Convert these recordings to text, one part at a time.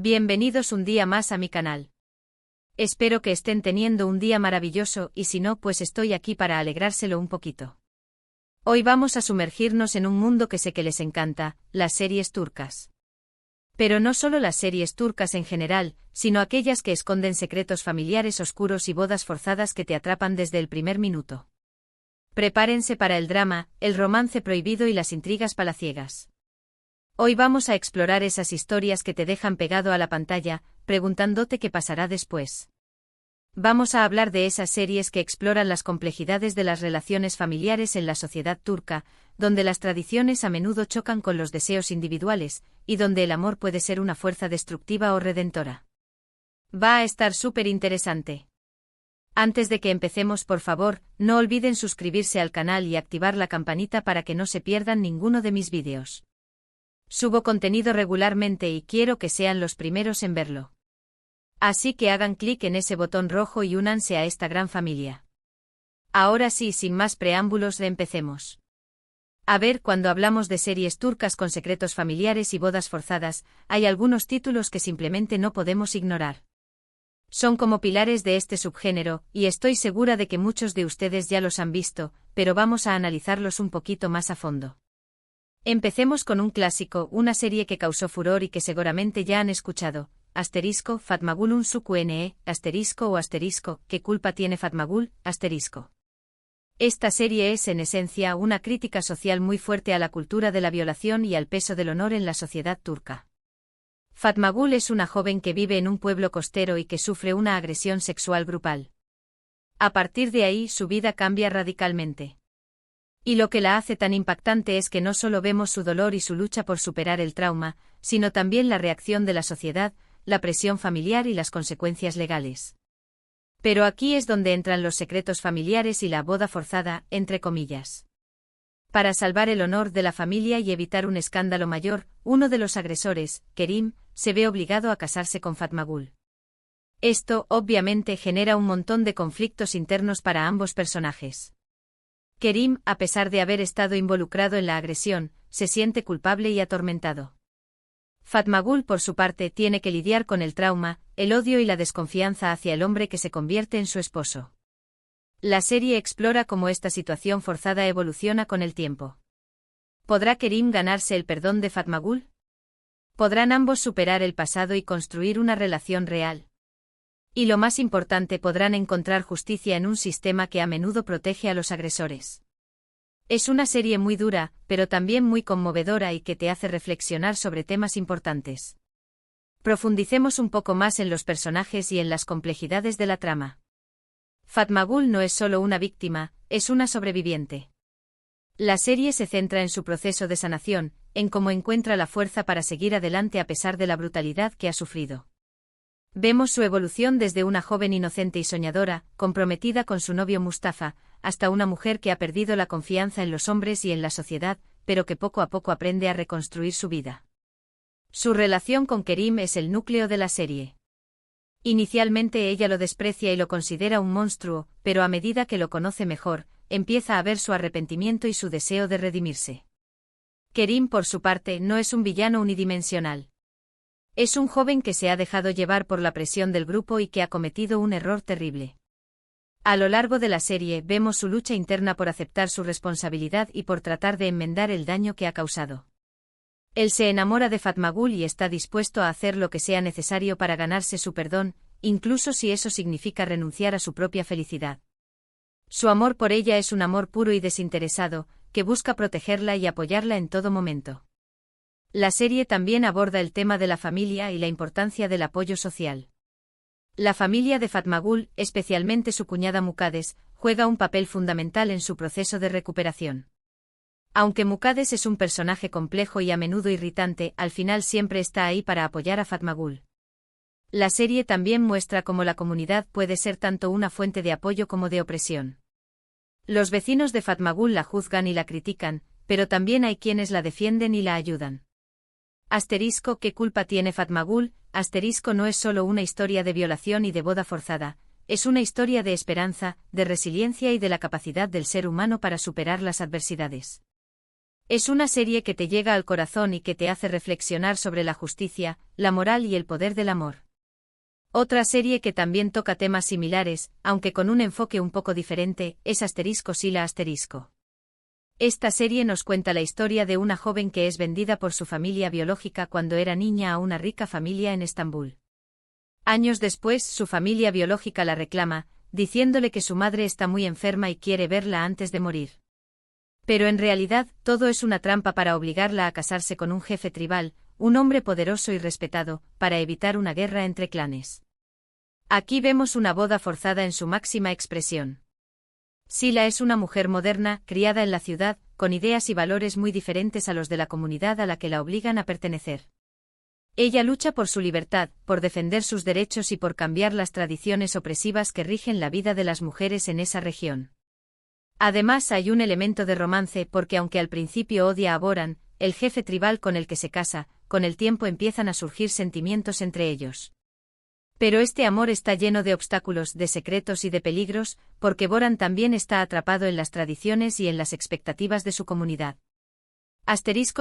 Bienvenidos un día más a mi canal. Espero que estén teniendo un día maravilloso y si no, pues estoy aquí para alegrárselo un poquito. Hoy vamos a sumergirnos en un mundo que sé que les encanta, las series turcas. Pero no solo las series turcas en general, sino aquellas que esconden secretos familiares oscuros y bodas forzadas que te atrapan desde el primer minuto. Prepárense para el drama, el romance prohibido y las intrigas palaciegas. Hoy vamos a explorar esas historias que te dejan pegado a la pantalla, preguntándote qué pasará después. Vamos a hablar de esas series que exploran las complejidades de las relaciones familiares en la sociedad turca, donde las tradiciones a menudo chocan con los deseos individuales, y donde el amor puede ser una fuerza destructiva o redentora. Va a estar súper interesante. Antes de que empecemos, por favor, no olviden suscribirse al canal y activar la campanita para que no se pierdan ninguno de mis vídeos. Subo contenido regularmente y quiero que sean los primeros en verlo. Así que hagan clic en ese botón rojo y únanse a esta gran familia. Ahora sí, sin más preámbulos, empecemos. A ver, cuando hablamos de series turcas con secretos familiares y bodas forzadas, hay algunos títulos que simplemente no podemos ignorar. Son como pilares de este subgénero, y estoy segura de que muchos de ustedes ya los han visto, pero vamos a analizarlos un poquito más a fondo. Empecemos con un clásico, una serie que causó furor y que seguramente ya han escuchado. Asterisco, Fatmagul'un Suku-ne, asterisco o asterisco, ¿qué culpa tiene Fatmagul? Asterisco. Esta serie es en esencia una crítica social muy fuerte a la cultura de la violación y al peso del honor en la sociedad turca. Fatmagul es una joven que vive en un pueblo costero y que sufre una agresión sexual grupal. A partir de ahí su vida cambia radicalmente. Y lo que la hace tan impactante es que no solo vemos su dolor y su lucha por superar el trauma, sino también la reacción de la sociedad, la presión familiar y las consecuencias legales. Pero aquí es donde entran los secretos familiares y la boda forzada, entre comillas. Para salvar el honor de la familia y evitar un escándalo mayor, uno de los agresores, Kerim, se ve obligado a casarse con Fatmagul. Esto, obviamente, genera un montón de conflictos internos para ambos personajes. Kerim, a pesar de haber estado involucrado en la agresión, se siente culpable y atormentado. Fatmagul, por su parte, tiene que lidiar con el trauma, el odio y la desconfianza hacia el hombre que se convierte en su esposo. La serie explora cómo esta situación forzada evoluciona con el tiempo. ¿Podrá Kerim ganarse el perdón de Fatmagul? ¿Podrán ambos superar el pasado y construir una relación real? Y lo más importante, ¿podrán encontrar justicia en un sistema que a menudo protege a los agresores? Es una serie muy dura, pero también muy conmovedora y que te hace reflexionar sobre temas importantes. Profundicemos un poco más en los personajes y en las complejidades de la trama. Fatmagul no es solo una víctima, es una sobreviviente. La serie se centra en su proceso de sanación, en cómo encuentra la fuerza para seguir adelante a pesar de la brutalidad que ha sufrido. Vemos su evolución desde una joven inocente y soñadora, comprometida con su novio Mustafa, hasta una mujer que ha perdido la confianza en los hombres y en la sociedad, pero que poco a poco aprende a reconstruir su vida. Su relación con Kerim es el núcleo de la serie. Inicialmente ella lo desprecia y lo considera un monstruo, pero a medida que lo conoce mejor, empieza a ver su arrepentimiento y su deseo de redimirse. Kerim, por su parte, no es un villano unidimensional. Es un joven que se ha dejado llevar por la presión del grupo y que ha cometido un error terrible. A lo largo de la serie vemos su lucha interna por aceptar su responsabilidad y por tratar de enmendar el daño que ha causado. Él se enamora de Fatmagul y está dispuesto a hacer lo que sea necesario para ganarse su perdón, incluso si eso significa renunciar a su propia felicidad. Su amor por ella es un amor puro y desinteresado, que busca protegerla y apoyarla en todo momento. La serie también aborda el tema de la familia y la importancia del apoyo social. La familia de Fatmagul, especialmente su cuñada Mukades, juega un papel fundamental en su proceso de recuperación. Aunque Mukades es un personaje complejo y a menudo irritante, al final siempre está ahí para apoyar a Fatmagul. La serie también muestra cómo la comunidad puede ser tanto una fuente de apoyo como de opresión. Los vecinos de Fatmagul la juzgan y la critican, pero también hay quienes la defienden y la ayudan. Asterisco, ¿qué culpa tiene Fatmagul? Asterisco no es solo una historia de violación y de boda forzada, es una historia de esperanza, de resiliencia y de la capacidad del ser humano para superar las adversidades. Es una serie que te llega al corazón y que te hace reflexionar sobre la justicia, la moral y el poder del amor. Otra serie que también toca temas similares, aunque con un enfoque un poco diferente, es Sila. Esta serie nos cuenta la historia de una joven que es vendida por su familia biológica cuando era niña a una rica familia en Estambul. Años después, su familia biológica la reclama, diciéndole que su madre está muy enferma y quiere verla antes de morir. Pero en realidad, todo es una trampa para obligarla a casarse con un jefe tribal, un hombre poderoso y respetado, para evitar una guerra entre clanes. Aquí vemos una boda forzada en su máxima expresión. Sila es una mujer moderna, criada en la ciudad, con ideas y valores muy diferentes a los de la comunidad a la que la obligan a pertenecer. Ella lucha por su libertad, por defender sus derechos y por cambiar las tradiciones opresivas que rigen la vida de las mujeres en esa región. Además hay un elemento de romance porque aunque al principio odia a Boran, el jefe tribal con el que se casa, con el tiempo empiezan a surgir sentimientos entre ellos. Pero este amor está lleno de obstáculos, de secretos y de peligros, porque Boran también está atrapado en las tradiciones y en las expectativas de su comunidad.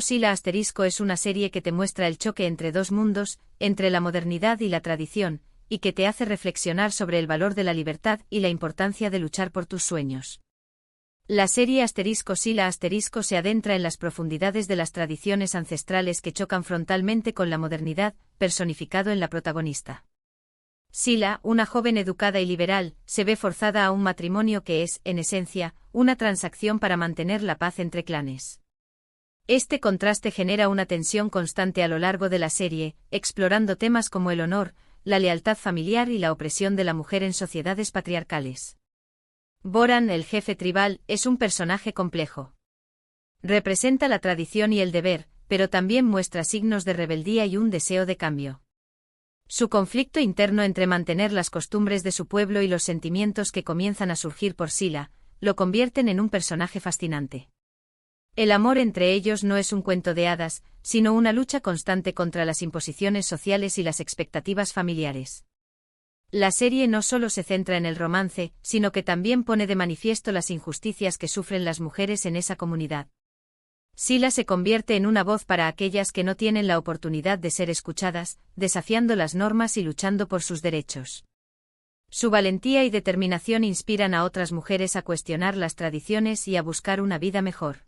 Sila es una serie que te muestra el choque entre dos mundos, entre la modernidad y la tradición, y que te hace reflexionar sobre el valor de la libertad y la importancia de luchar por tus sueños. La serie Sila se adentra en las profundidades de las tradiciones ancestrales que chocan frontalmente con la modernidad, personificado en la protagonista. Sila, una joven educada y liberal, se ve forzada a un matrimonio que es, en esencia, una transacción para mantener la paz entre clanes. Este contraste genera una tensión constante a lo largo de la serie, explorando temas como el honor, la lealtad familiar y la opresión de la mujer en sociedades patriarcales. Boran, el jefe tribal, es un personaje complejo. Representa la tradición y el deber, pero también muestra signos de rebeldía y un deseo de cambio. Su conflicto interno entre mantener las costumbres de su pueblo y los sentimientos que comienzan a surgir por Sila, lo convierten en un personaje fascinante. El amor entre ellos no es un cuento de hadas, sino una lucha constante contra las imposiciones sociales y las expectativas familiares. La serie no solo se centra en el romance, sino que también pone de manifiesto las injusticias que sufren las mujeres en esa comunidad. Sila se convierte en una voz para aquellas que no tienen la oportunidad de ser escuchadas, desafiando las normas y luchando por sus derechos. Su valentía y determinación inspiran a otras mujeres a cuestionar las tradiciones y a buscar una vida mejor.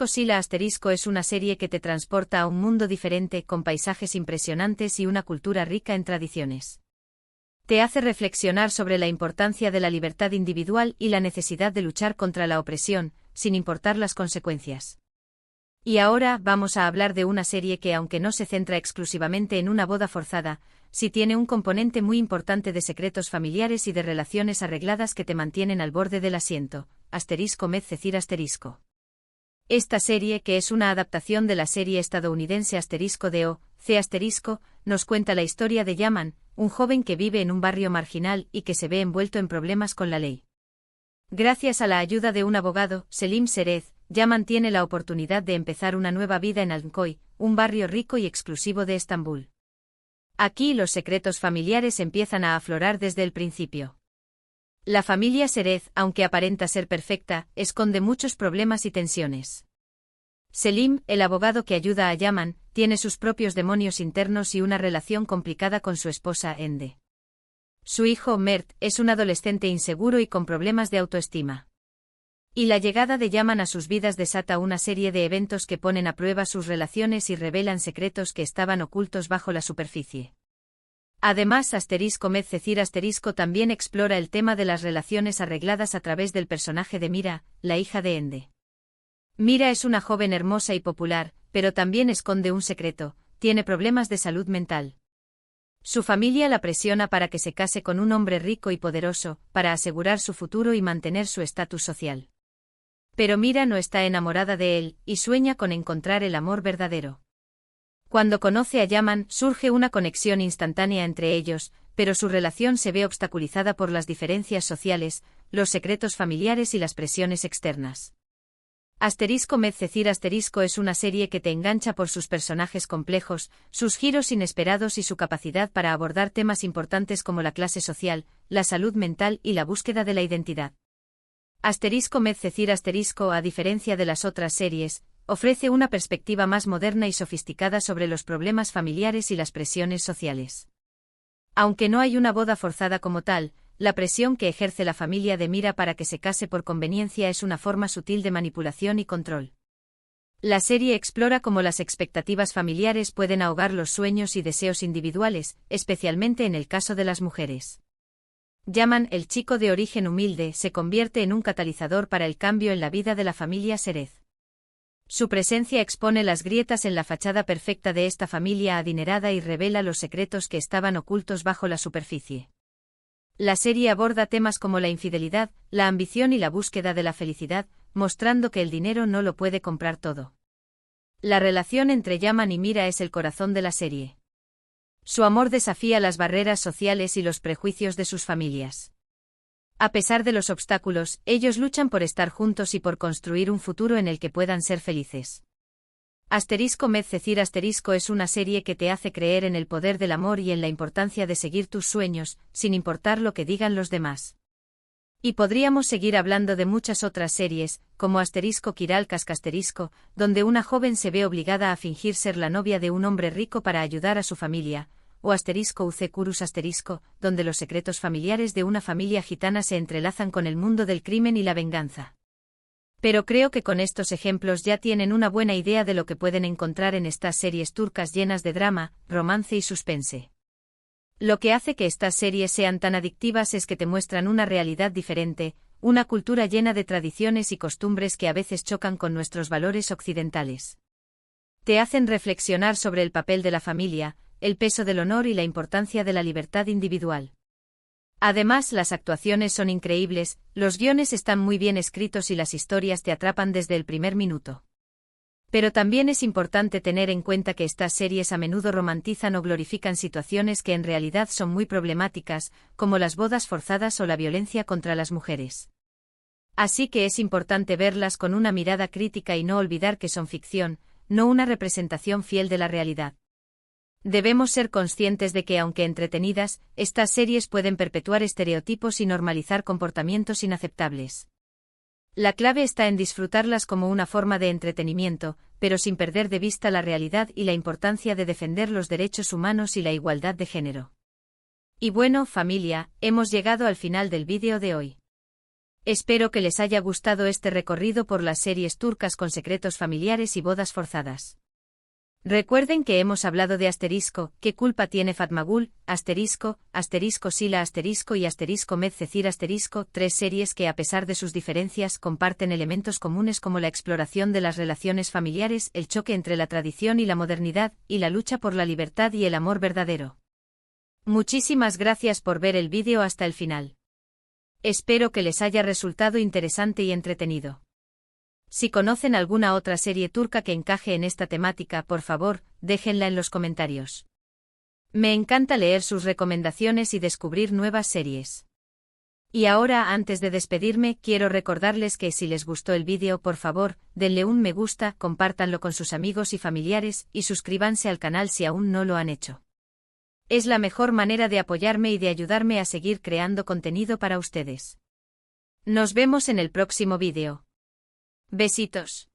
Sila es una serie que te transporta a un mundo diferente con paisajes impresionantes y una cultura rica en tradiciones. Te hace reflexionar sobre la importancia de la libertad individual y la necesidad de luchar contra la opresión, sin importar las consecuencias. Y ahora vamos a hablar de una serie que, aunque no se centra exclusivamente en una boda forzada, sí tiene un componente muy importante de secretos familiares y de relaciones arregladas que te mantienen al borde del asiento. Medcecir. Esta serie, que es una adaptación de la serie estadounidense C*, nos cuenta la historia de Yaman, un joven que vive en un barrio marginal y que se ve envuelto en problemas con la ley. Gracias a la ayuda de un abogado, Selim Serez, Yaman tiene la oportunidad de empezar una nueva vida en Alnkoy, un barrio rico y exclusivo de Estambul. Aquí los secretos familiares empiezan a aflorar desde el principio. La familia Serez, aunque aparenta ser perfecta, esconde muchos problemas y tensiones. Selim, el abogado que ayuda a Yaman, tiene sus propios demonios internos y una relación complicada con su esposa Ende. Su hijo Mert es un adolescente inseguro y con problemas de autoestima. Y la llegada de Yaman a sus vidas desata una serie de eventos que ponen a prueba sus relaciones y revelan secretos que estaban ocultos bajo la superficie. Además, Medcecir también explora el tema de las relaciones arregladas a través del personaje de Mira, la hija de Ende. Mira es una joven hermosa y popular, pero también esconde un secreto: tiene problemas de salud mental. Su familia la presiona para que se case con un hombre rico y poderoso, para asegurar su futuro y mantener su estatus social. Pero Mira no está enamorada de él, y sueña con encontrar el amor verdadero. Cuando conoce a Yaman, surge una conexión instantánea entre ellos, pero su relación se ve obstaculizada por las diferencias sociales, los secretos familiares y las presiones externas. Medcecir es una serie que te engancha por sus personajes complejos, sus giros inesperados y su capacidad para abordar temas importantes como la clase social, la salud mental y la búsqueda de la identidad. Medcezir a diferencia de las otras series, ofrece una perspectiva más moderna y sofisticada sobre los problemas familiares y las presiones sociales. Aunque no hay una boda forzada como tal, la presión que ejerce la familia de Mira para que se case por conveniencia es una forma sutil de manipulación y control. La serie explora cómo las expectativas familiares pueden ahogar los sueños y deseos individuales, especialmente en el caso de las mujeres. Yaman, el chico de origen humilde, se convierte en un catalizador para el cambio en la vida de la familia Serez. Su presencia expone las grietas en la fachada perfecta de esta familia adinerada y revela los secretos que estaban ocultos bajo la superficie. La serie aborda temas como la infidelidad, la ambición y la búsqueda de la felicidad, mostrando que el dinero no lo puede comprar todo. La relación entre Yaman y Mira es el corazón de la serie. Su amor desafía las barreras sociales y los prejuicios de sus familias. A pesar de los obstáculos, ellos luchan por estar juntos y por construir un futuro en el que puedan ser felices. Medcezir es una serie que te hace creer en el poder del amor y en la importancia de seguir tus sueños, sin importar lo que digan los demás. Y podríamos seguir hablando de muchas otras series, como Kiralkas, donde una joven se ve obligada a fingir ser la novia de un hombre rico para ayudar a su familia, o Kurus donde los secretos familiares de una familia gitana se entrelazan con el mundo del crimen y la venganza. Pero creo que con estos ejemplos ya tienen una buena idea de lo que pueden encontrar en estas series turcas llenas de drama, romance y suspense. Lo que hace que estas series sean tan adictivas es que te muestran una realidad diferente, una cultura llena de tradiciones y costumbres que a veces chocan con nuestros valores occidentales. Te hacen reflexionar sobre el papel de la familia, el peso del honor y la importancia de la libertad individual. Además, las actuaciones son increíbles, los guiones están muy bien escritos y las historias te atrapan desde el primer minuto. Pero también es importante tener en cuenta que estas series a menudo romantizan o glorifican situaciones que en realidad son muy problemáticas, como las bodas forzadas o la violencia contra las mujeres. Así que es importante verlas con una mirada crítica y no olvidar que son ficción, no una representación fiel de la realidad. Debemos ser conscientes de que, aunque entretenidas, estas series pueden perpetuar estereotipos y normalizar comportamientos inaceptables. La clave está en disfrutarlas como una forma de entretenimiento, pero sin perder de vista la realidad y la importancia de defender los derechos humanos y la igualdad de género. Y bueno, familia, hemos llegado al final del vídeo de hoy. Espero que les haya gustado este recorrido por las series turcas con secretos familiares y bodas forzadas. Recuerden que hemos hablado de ¿qué culpa tiene Fatmagul? Sila y Medcezir tres series que a pesar de sus diferencias comparten elementos comunes como la exploración de las relaciones familiares, el choque entre la tradición y la modernidad, y la lucha por la libertad y el amor verdadero. Muchísimas gracias por ver el vídeo hasta el final. Espero que les haya resultado interesante y entretenido. Si conocen alguna otra serie turca que encaje en esta temática, por favor, déjenla en los comentarios. Me encanta leer sus recomendaciones y descubrir nuevas series. Y ahora, antes de despedirme, quiero recordarles que si les gustó el vídeo, por favor, denle un me gusta, compártanlo con sus amigos y familiares, y suscríbanse al canal si aún no lo han hecho. Es la mejor manera de apoyarme y de ayudarme a seguir creando contenido para ustedes. Nos vemos en el próximo vídeo. Besitos.